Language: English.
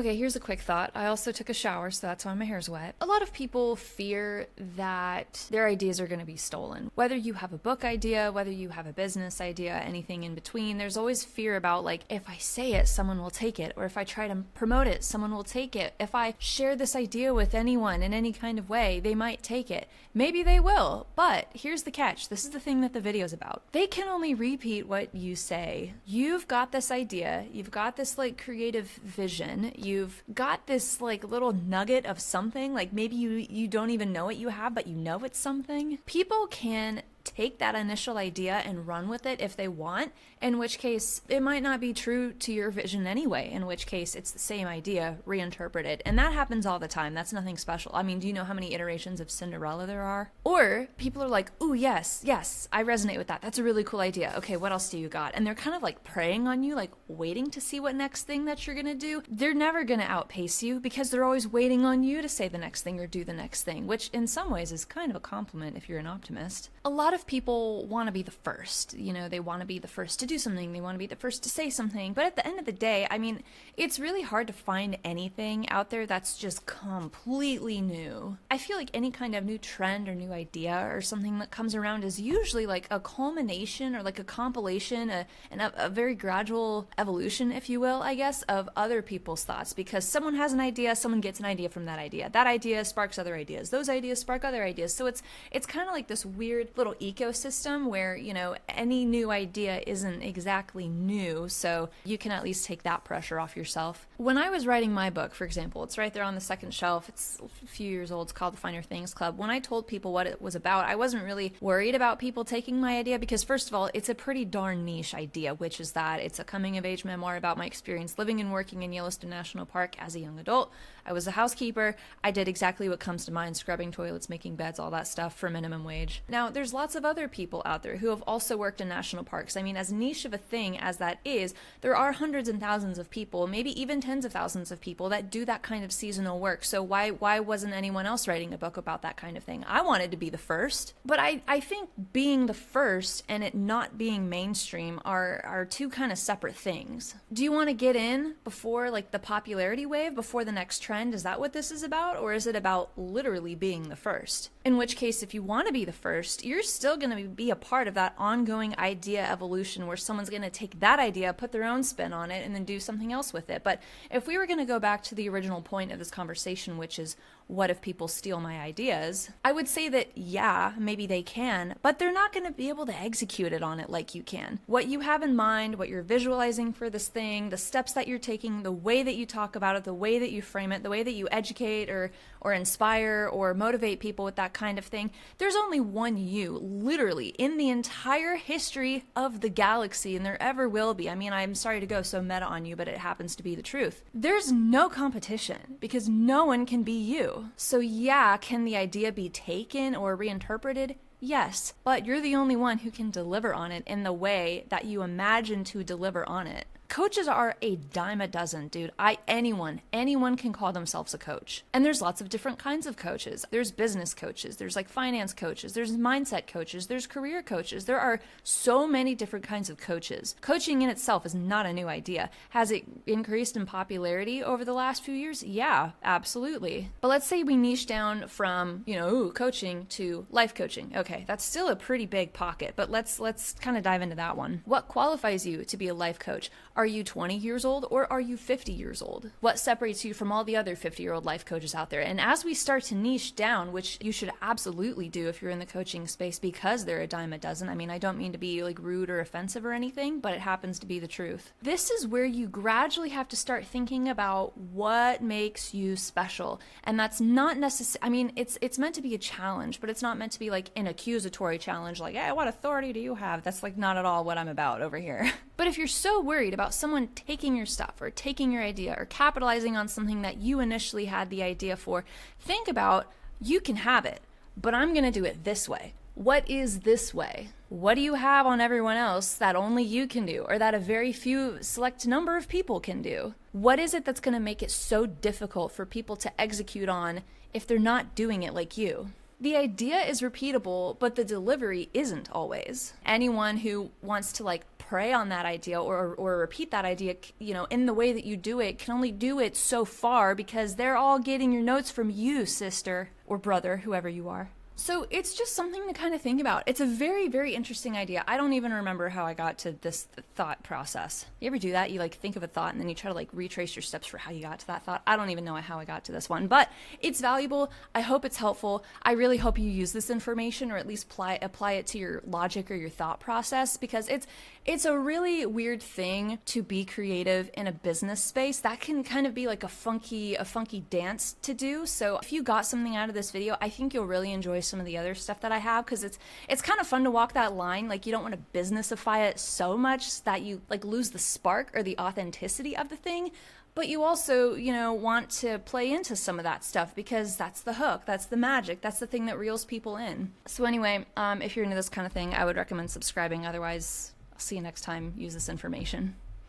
Okay, here's a quick thought. I also took a shower, so that's why my hair's wet. A lot of people fear that their ideas are going to be stolen. Whether you have a book idea, whether you have a business idea, anything in between, there's always fear about, like, if I say it, someone will take it. Or if I try to promote it, someone will take it. If I share this idea with anyone in any kind of way, they might take it. Maybe they will, but here's the catch. This is the thing that the video's about. They can only repeat what you say. You've got this idea. You've got this, like, creative vision. You've got this like little nugget of something, like maybe you don't even know what you have, but you know it's something. People can take that initial idea and run with it if they want, in which case it might not be true to your vision anyway, in which case it's the same idea reinterpreted. And that happens all the time. That's nothing special. I mean, do you know how many iterations of Cinderella there are? Or people are like, ooh, yes, I resonate with that. That's a really cool idea. Okay, what else do you got? And they're kind of like preying on you, like waiting to see what next thing that you're gonna do. They're never gonna outpace you because they're always waiting on you to say the next thing or do the next thing, which in some ways is kind of a compliment if you're an optimist. A lot of people want to be the first. You know, they want to be the first to do something. They want to be the first to say something. But at the end of the day, I mean, it's really hard to find anything out there that's just completely new. I feel like any kind of new trend or new idea or something that comes around is usually like a culmination or like a compilation, and a very gradual evolution, if you will, I guess, of other people's thoughts. Because someone has an idea, someone gets an idea from that idea. That idea sparks other ideas. Those ideas spark other ideas. So it's kind of like this weird little ecosystem where, you know, any new idea isn't exactly new, so you can at least take that pressure off yourself. When I was writing my book, for example, it's right there on the second shelf. It's a few years old. It's called The Finer Things Club. When I told people what it was about, I wasn't really worried about people taking my idea because, first of all, it's a pretty darn niche idea, which is that it's a coming-of-age memoir about my experience living and working in Yellowstone National Park as a young adult. I was a housekeeper. I did exactly what comes to mind, scrubbing toilets, making beds, all that stuff for minimum wage. Now, there's lots of other people out there who have also worked in national parks. I mean, as niche of a thing as that is, there are hundreds and thousands of people, maybe even tens of thousands of people that do that kind of seasonal work. So why wasn't anyone else writing a book about that kind of thing? I wanted to be the first. But I think being the first and it not being mainstream are two kind of separate things. Do you want to get in before like the popularity wave, before the next trend? Is that what this is about? Or is it about literally being the first? In which case, if you want to be the first, you're still going to be a part of that ongoing idea evolution where someone's going to take that idea, put their own spin on it, and then do something else with it. But if we were going to go back to the original point of this conversation, which is, what if people steal my ideas? I would say that, yeah, maybe they can, but they're not going to be able to execute it on it like you can. What you have in mind, what you're visualizing for this thing, the steps that you're taking, the way that you talk about it, the way that you frame it, the way that you educate or inspire or motivate people with that kind of thing, there's only one you, literally, in the entire history of the galaxy, and there ever will be. I mean, I'm sorry to go so meta on you, but it happens to be the truth. There's no competition because no one can be you. So yeah, can the idea be taken or reinterpreted? Yes, but you're the only one who can deliver on it in the way that you imagine to deliver on it. Coaches are a dime a dozen, dude. Anyone can call themselves a coach. And there's lots of different kinds of coaches. There's business coaches, there's like finance coaches, there's mindset coaches, there's career coaches. There are so many different kinds of coaches. Coaching in itself is not a new idea. Has it increased in popularity over the last few years? Yeah, absolutely. But let's say we niche down from, coaching to life coaching. Okay, that's still a pretty big pocket, but let's kind of dive into that one. What qualifies you to be a life coach? Are you 20 years old or are you 50 years old? What separates you from all the other 50-year-old life coaches out there? And as we start to niche down, which you should absolutely do if you're in the coaching space because they're a dime a dozen. I mean, I don't mean to be like rude or offensive or anything, but it happens to be the truth. This is where you gradually have to start thinking about what makes you special. And that's not necessarily, I mean, it's meant to be a challenge, but it's not meant to be like an accusatory challenge like, hey, what authority do you have? That's like not at all what I'm about over here. But if you're so worried about someone taking your stuff or taking your idea or capitalizing on something that you initially had the idea for, think about, you can have it, but I'm going to do it this way. What is this way? What do you have on everyone else that only you can do or that a very few select number of people can do? What is it that's going to make it so difficult for people to execute on if they're not doing it like you? The idea is repeatable, but the delivery isn't always. Anyone who wants to prey on that idea or repeat that idea, you know, in the way that you do it, can only do it so far because they're all getting your notes from you, sister or brother, whoever you are. So it's just something to kind of think about. It's a very, very interesting idea. I don't even remember how I got to this thought process. You ever do that? You like think of a thought and then you try to like retrace your steps for how you got to that thought. I don't even know how I got to this one, but it's valuable. I hope it's helpful. I really hope you use this information or at least apply it to your logic or your thought process, because it's a really weird thing to be creative in a business space. That can kind of be like a funky dance to do. So if you got something out of this video, I think you'll really enjoy some of the other stuff that I have, because it's kind of fun to walk that line. Like, you don't want to businessify it so much that you like lose the spark or the authenticity of the thing, but you also, you know, want to play into some of that stuff because that's the hook, that's the magic, that's the thing that reels people in. So anyway, if you're into this kind of thing, I would recommend subscribing. Otherwise, I'll see you next time. Use this information.